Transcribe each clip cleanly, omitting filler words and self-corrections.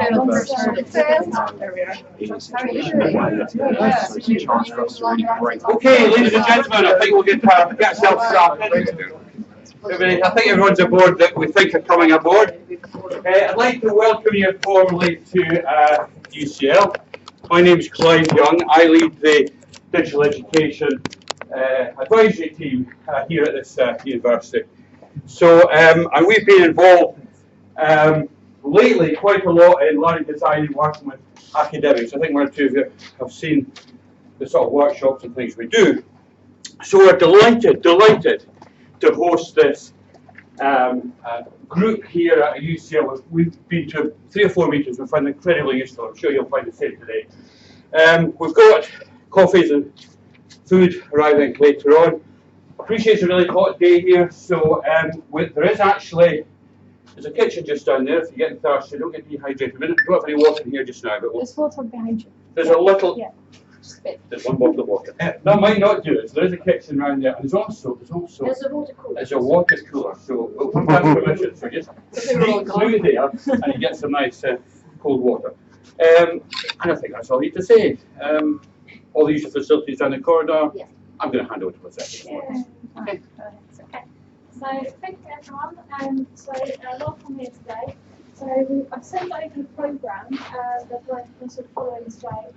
Okay, ladies and gentlemen, I think we'll get ourselves started. I think everyone's aboard that we think are coming aboard. I'd like to welcome you formally to UCL. My name is Clive Young. I lead the digital education advisory team here at this university. So, and we've been involved lately quite a lot in learning design and working with academics. I think one or two of you have seen the sort of workshops and things we do. So we're delighted to host this group here at UCL. We've been to 3 or 4 meetings. We find it incredibly useful. I'm sure you'll find the same today. We've got coffees and food arriving later on. Appreciate it's a really hot day here, so there is actually, there's a kitchen just down there if you're getting thirsty. Don't get dehydrated. We don't have any water in here just now, but there's water behind you. There's a little. Yeah. There's one bottle of water. That might not do it. So there is a kitchen around there, and there's also there's a water cooler. There's a water cooler. So we'll come back to permission. So just sneak through there, and you get some nice cold water. And I think that's all I need to say. All the usual facilities down the corridor. Yeah. I'm going to hand over to Rebecca. Yeah. Okay. So thank you everyone. So welcome here today. So I've sent over the programme that we're sort of following today.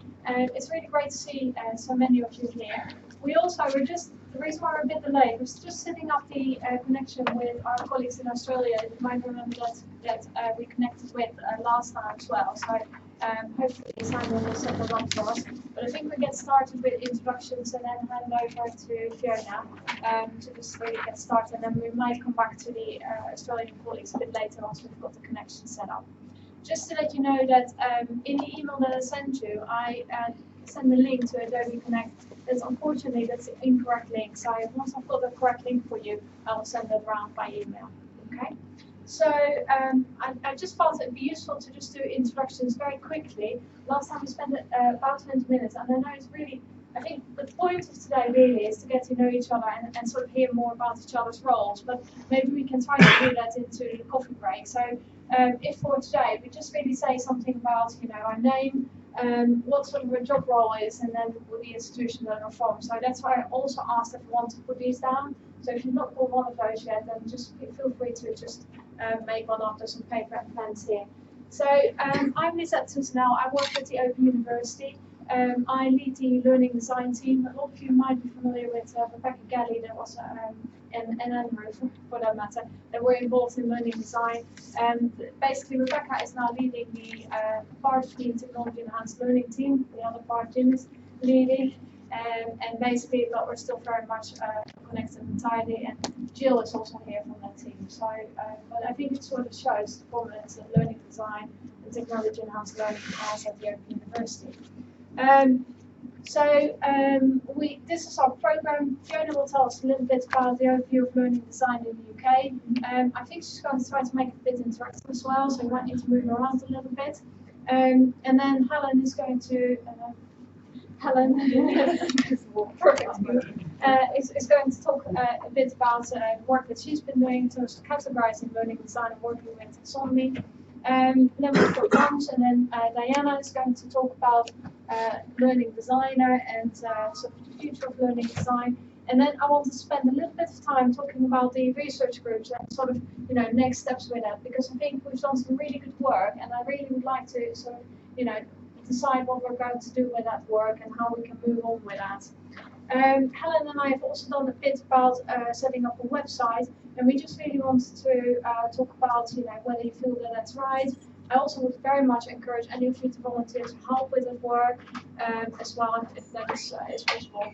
It's really great to see so many of you here. The reason why we're a bit delayed was just setting up the connection with our colleagues in Australia. You might remember that we connected with last time as well. So hopefully Simon will set that up for us. But I think we get started with introductions and then hand over to Fiona to just really get started. And then we might come back to the Australian colleagues a bit later once we've got the connection set up. Just to let you know that in the email that I sent you, I send the link to Adobe Connect. Unfortunately, that's the incorrect link. So once I've got the correct link for you, I will send that around by email. Okay. So I just felt it'd be useful to just do introductions very quickly. Last time we spent about 20 minutes, and I know it's really, I think the point of today really is to get to know each other and sort of hear more about each other's roles, but maybe we can try to do that into the coffee break. So if for today, we just really say something about, our name, what sort of a job role is, and then the institution that we're from. So that's why I also asked if you want to put these down. So if you've not got one of those yet, then just feel free to just make one up. There's some paper and pens here. So I'm Lisette Soetenel. I work at the Open University. I lead the learning design team. A lot of you might be familiar with Rebecca Galley, that was and Andrew for that matter, that were involved in learning design. Basically, Rebecca is now leading the part of the technology enhanced learning team. The other part Jim is leading. And basically, but we're still very much connected entirely. And Jill is also here from that team. So, but I think it sort of shows the prominence that learning design and technology enhanced learning has at the Open University. This is our program. Fiona will tell us a little bit about the overview of learning design in the UK. I think she's going to try to make it a bit interactive as well, so you might need to move around a little bit. And then Helen is going to perfect. Is going to talk a bit about work that she's been doing in terms of categorizing learning design and working with taxonomy. Then we've got Hans, and then Diana is going to talk about learning designer and sort of the future of learning design. And then I want to spend a little bit of time talking about the research groups and sort of next steps with that, because I think we've done some really good work, and I really would like to sort of decide what we're going to do with that work and how we can move on with that. Helen and I have also done a bit about setting up a website, and we just really wanted to talk about whether you feel that that's right. I also would very much encourage any of you to volunteer to help with that work as well, if that is possible.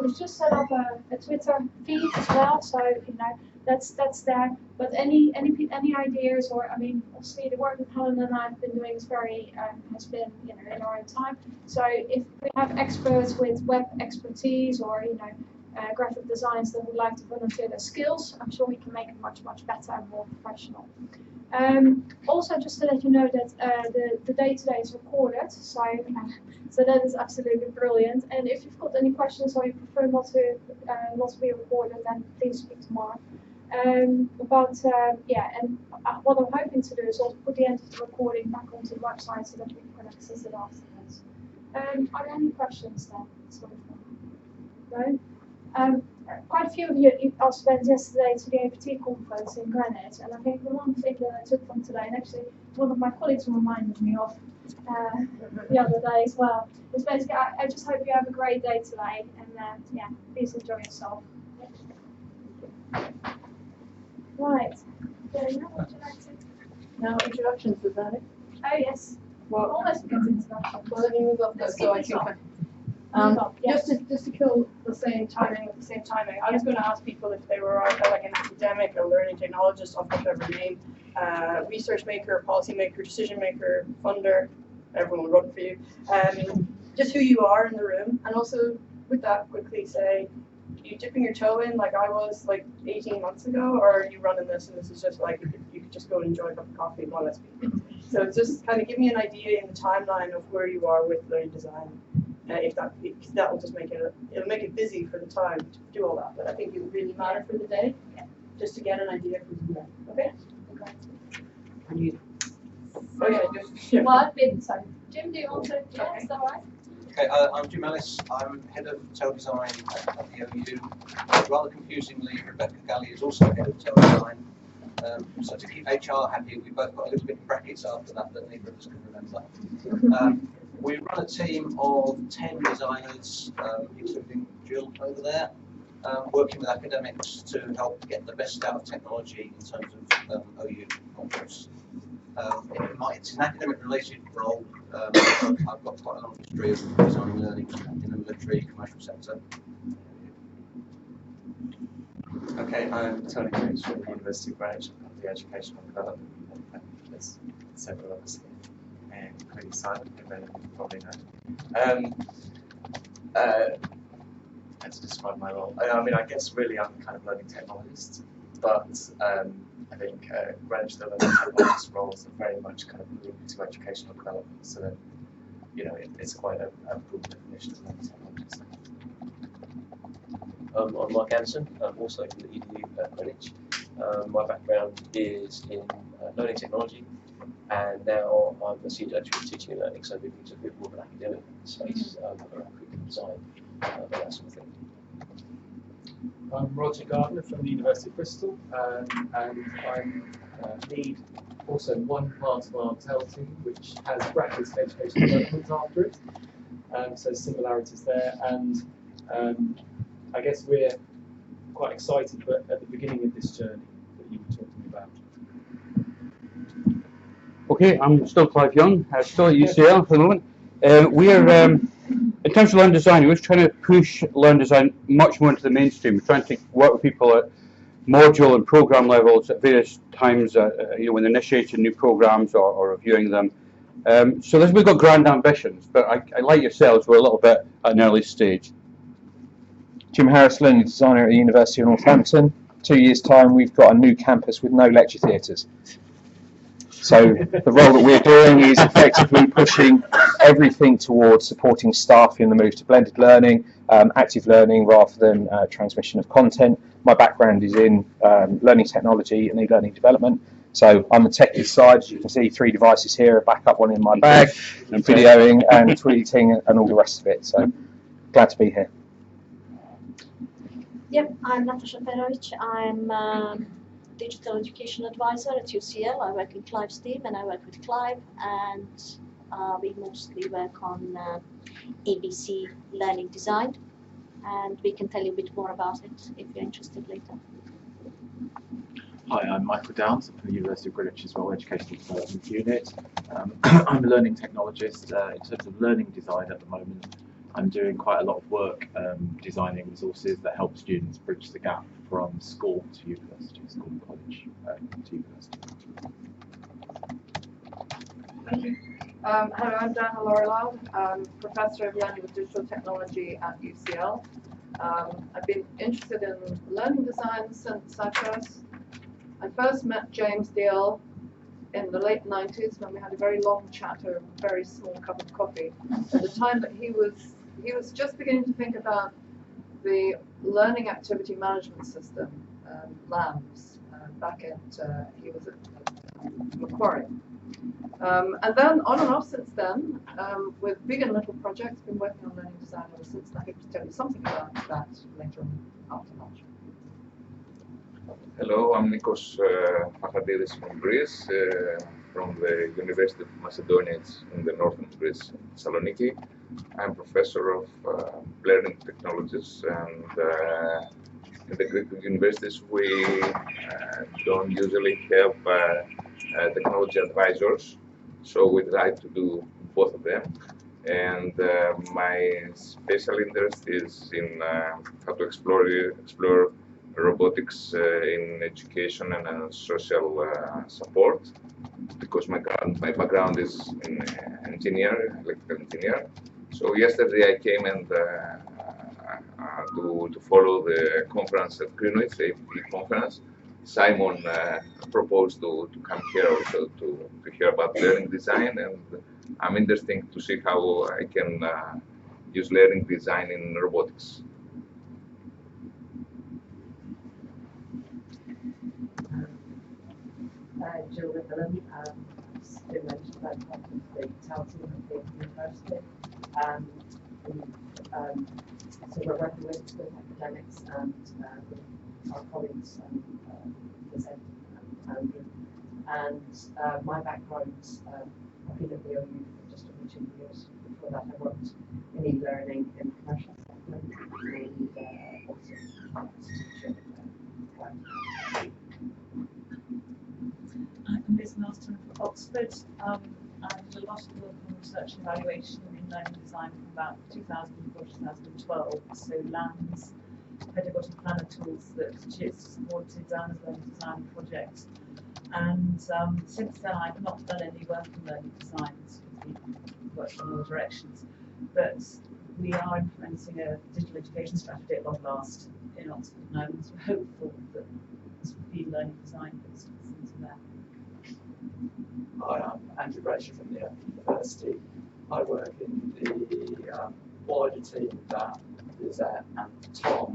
We've just set up a Twitter feed as well, so that's there. But any ideas, or obviously the work that Helen and I have been doing is very has been in our own time. So if we have experts with web expertise or graphic designs that would like to volunteer their skills, I'm sure we can make it much better and more professional. Also, just to let you know that the day today is recorded, so that is absolutely brilliant. And if you've got any questions or you prefer not to be recorded, then please speak to Mark. Yeah, and what I'm hoping to do is also put the end of the recording back onto the website so that people can access it afterwards. Are there any questions then? Sort of thing? No? Quite a few of you also went yesterday to the APT conference in Greenwich, and I think the one thing that I took from today, and actually one of my colleagues reminded me of the other day as well, was basically I just hope you have a great day today, and yeah, please enjoy yourself. Right. Would you like to? No introductions, is that it? Oh yes. Well, Almost get introduction. well, let me move up Let's so I keep this can. on. Yes. Just to kill the same timing with the same timing, I was going to ask people if they were like an academic, a learning technologist of whatever name, research maker, policy maker, decision maker, funder, everyone will run for you. Just who you are in the room, and also with that, quickly say, are you dipping your toe in like I was like 18 months ago, or are you running this and this is just like you could just go and enjoy a cup of coffee while I speak? So just kind of give me an idea in the timeline of where you are with learning design. If that will just make it'll make it busy for the time to do all that, but I think it would really matter for the day, just to get an idea from you. Okay? Oh yeah, just Well, I've been so. Jim, do you want to? Yeah, is that right? Okay, I'm Jim Ellis. I'm head of tail design at the OU. Rather confusingly, Rebecca Galley is also head of tail design. So to keep HR happy, we've both got a little bit in brackets after that neither of us can remember. We run a team of 10 designers, including Jill over there, working with academics to help get the best out of technology in terms of OU conference. It's an academic-related role. I've got quite a long history of designing learning in the military, commercial sector. Okay, I'm Tony Coach from the University of Greenwich, the Educational Development. There's several of us here, and including Simon, who many of you probably know. How to describe my role? I mean, I guess really I'm kind of learning technologist, but I think Greenwich, the learning technologist roles are very much kind of moving to educational development, so that, you know, it's quite a broad definition of learning technologist. I'm Mark Anderson. I'm also from the EDU at Greenwich. My background is in learning technology, and now I'm a senior lecturer in teaching and learning, so moving to a bit more of an academic space around curriculum design and that sort of thing. I'm Roger Gardner from the University of Bristol, and I'm lead also one part of our TEL team, which has brackets of education development after it, so similarities there, and I guess we're quite excited at the beginning of this journey that you were talking about. Okay, I'm still Clive Young, still at UCL for the moment. We're, in terms of learn design, we're trying to push learn design much more into the mainstream. We're trying to work with people at module and program levels at various times, when they're initiating new programs or reviewing them. So we've got grand ambitions, but I like yourselves, we're a little bit at an early stage. Jim Harris, learning designer at the University of Northampton. 2 years' time, we've got a new campus with no lecture theatres. So the role that we're doing is effectively pushing everything towards supporting staff in the move to blended learning, active learning rather than transmission of content. My background is in learning technology and e-learning development. So I'm the techie side. As you can see, 3 devices here, a backup one in my bag, and videoing and tweeting and all the rest of it. So glad to be here. Yep, I'm Natasha Perovic. I'm Digital Education Advisor at UCL. I work in Clive's team and I work with Clive, and we mostly work on ABC learning design, and we can tell you a bit more about it if you're interested later. Hi, I'm Michael Downs. I'm from the University of Greenwich as well, Educational Development Unit. I'm a learning technologist. In terms of learning design at the moment, I'm doing quite a lot of work designing resources that help students bridge the gap from school to university, school and college to university. Thank you. Hello, I'm Dana Laurelard. I'm Professor of Learning with Digital Technology at UCL. I've been interested in learning design since I first met James Deal in the late 90s when we had a very long chat over a very small cup of coffee. At the time that he was just beginning to think about the learning activity management system labs back at he was at Macquarie. And then on and off since then, with big and little projects, been working on learning design ever since. I hope to tell you something about that later on after lunch. Hello, I'm Nikos Pachadidis from Greece, from the University of Macedonia in the northern Greece, Thessaloniki. I'm professor of learning technologies, and in the Greek universities we don't usually have technology advisors, so we try to do both of them. And my special interest is in how to explore robotics in education and social support, because my background is in electrical engineer. So yesterday I came and to follow the conference at Greenwich, the APP conference. Simon proposed to come here also to hear about learning design, and I'm interested to see how I can use learning design in robotics. Jill Whitlam, as been mentioned, I'm part of the TAL team at the University. So we're working with academics and with our colleagues, Liz and Andrew. And my background, I've been at the OU for just over 2 years. Before that, I worked in e-learning in the commercial sector and also as a teacher. I'm Liz Milton from Oxford. I did a lot of work on research and evaluation in learning design from about 2004 to 2012. So LANS, pedagogy planner tools that JITS supported Dan's learning design project. And since then I've not done any work in learning design, we've worked in all directions. But we are implementing a digital education strategy at long last in Oxford now, and so we're hopeful that this will be learning design that's into there. Hi, I'm Andrew Bradshaw from the University. I work in the wider team that Lizette and Tom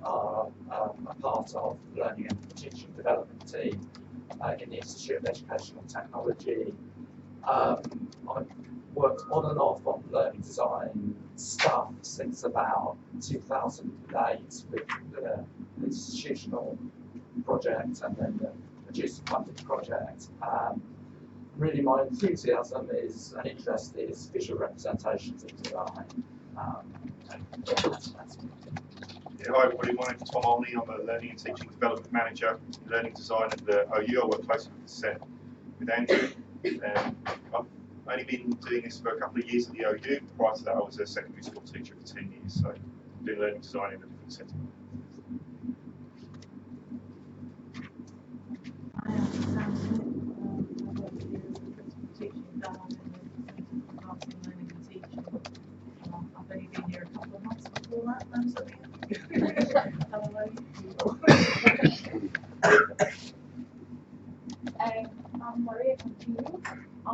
are a part of, the Learning and Teaching Development team in the Institute of Educational Technology. I've worked on and off on learning design stuff since about 2008 with the institutional project and then the reduced funded project. Really, my enthusiasm is and interest is visual representations of design. Yeah, hi everybody, my name is Tom Olney. I'm a Learning and Teaching Development Manager in Learning Design at the OU. I work closely with the set with Andrew. I've only been doing this for a couple of years at the OU. Prior to that I was a secondary school teacher for 10 years, so I'm doing learning design in a different setting. I've only been here a couple of months before that, I'm sorry. I'm Maria Continu. I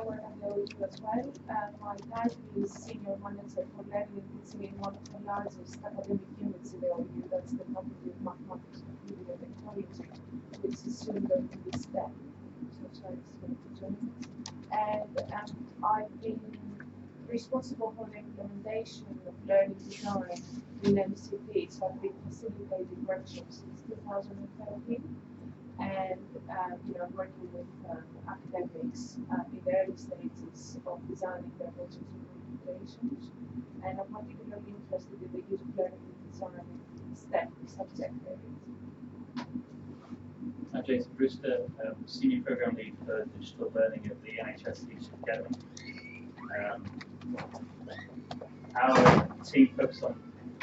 work at the OU as well. My dad is senior manager for learning and teaching in one of the largest academic units in the OU. That's the Faculty of Mathematics, Computing and Technology, which is soon going to be STEM. So sorry, it's going to join us. And I've been responsible for the implementation of learning design in MCP. So I've been facilitating workshops since 2013. And I'm working with academics in the early stages of designing their projects and implementations. And I'm particularly interested in the use of learning design in STEM subject areas. I'm Jason Brewster, Senior Programme Lead for Digital Learning at the NHS Leadership Academy. Our team focuses on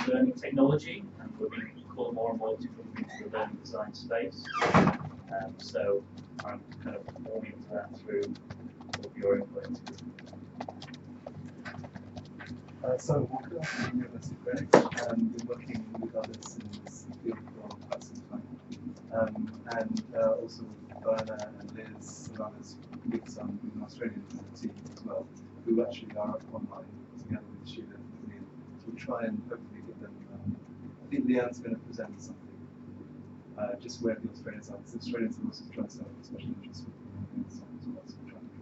learning technology, and we're being called more and more to move into the learning design space. So I'm kind of forming into that through all of your input. So Walker from the University of Greenwich, and been working with others in this field for quite some time. And also with Berna and Liz and others with some Australian team as well, who actually are online together with Sheila and Neil to try and hopefully get them. I think Leanne's going to present something just where the Australians are, because Australians are also trying to start a special interest with science as well, so we're trying to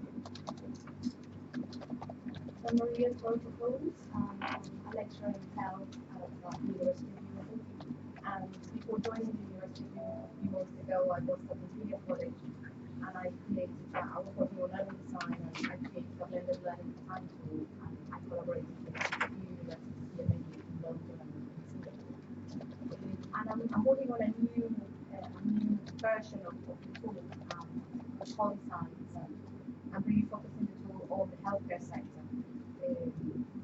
So Maria Torpopoulos, a lecturer in health at the University of Liverpool, and before joining the University of Liverpool a few months ago, I was at the Imperial College, and I was working on learning design, and I created a blended learning design tool, and I collaborated with a few universities here, mainly in London and in Singapore. And I'm working on a new version of the tool, called Science, and I'm really focusing the tool on the healthcare sector.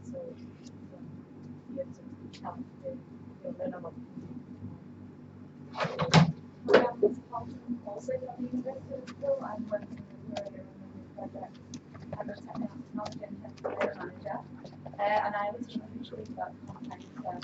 So here to help learn about also from the University of Liverpool. I'm working with a project as a technology and technical manager, and I was usually about content and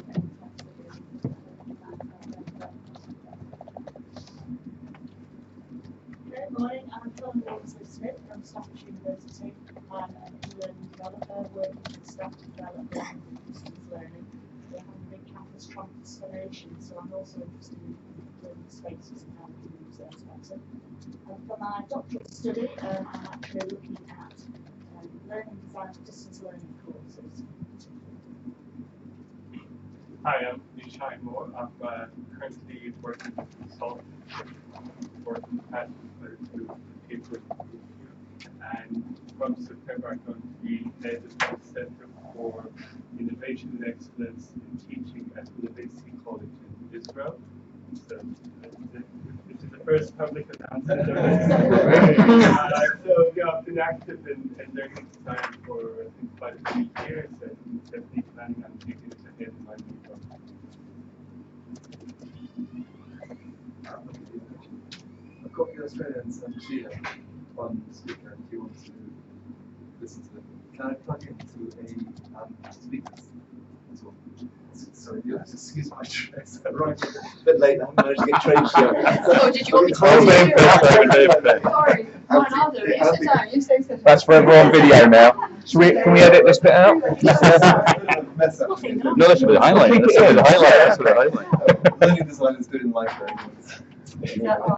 Good morning, I'm Helen Smith from Staffordshire University. I'm an e-learning developer working with staff to develop learning and distance learning. We have a big campus transformation, so I'm also interested in learning spaces and how we can use those better. And for my doctoral study, I'm actually looking at learning design for distance learning courses. Hi, I'm Nishai Moore. I'm currently working as a consultant, working at to paper review, and from September I'm going to be head of the Center for Innovation and Excellence in Teaching at University College in Israel. So this is the first public announcement of this. So yeah, I've been active in learning design for I think quite a few years, and definitely planning on taking it ahead in my new job. I've got the Australians and Sheila on speaker if you want to listen to them. Can I plug into a speaker as well? Sorry, you have to excuse my dress. I'm right a bit late, I haven't managed to get trained yet. Oh, did you want me to Sorry, one other. You say something. That's for everyone on video now. Can we edit this bit out? Mess up. No, that should be the highlight. That's the highlight. Learning design is good in life, though.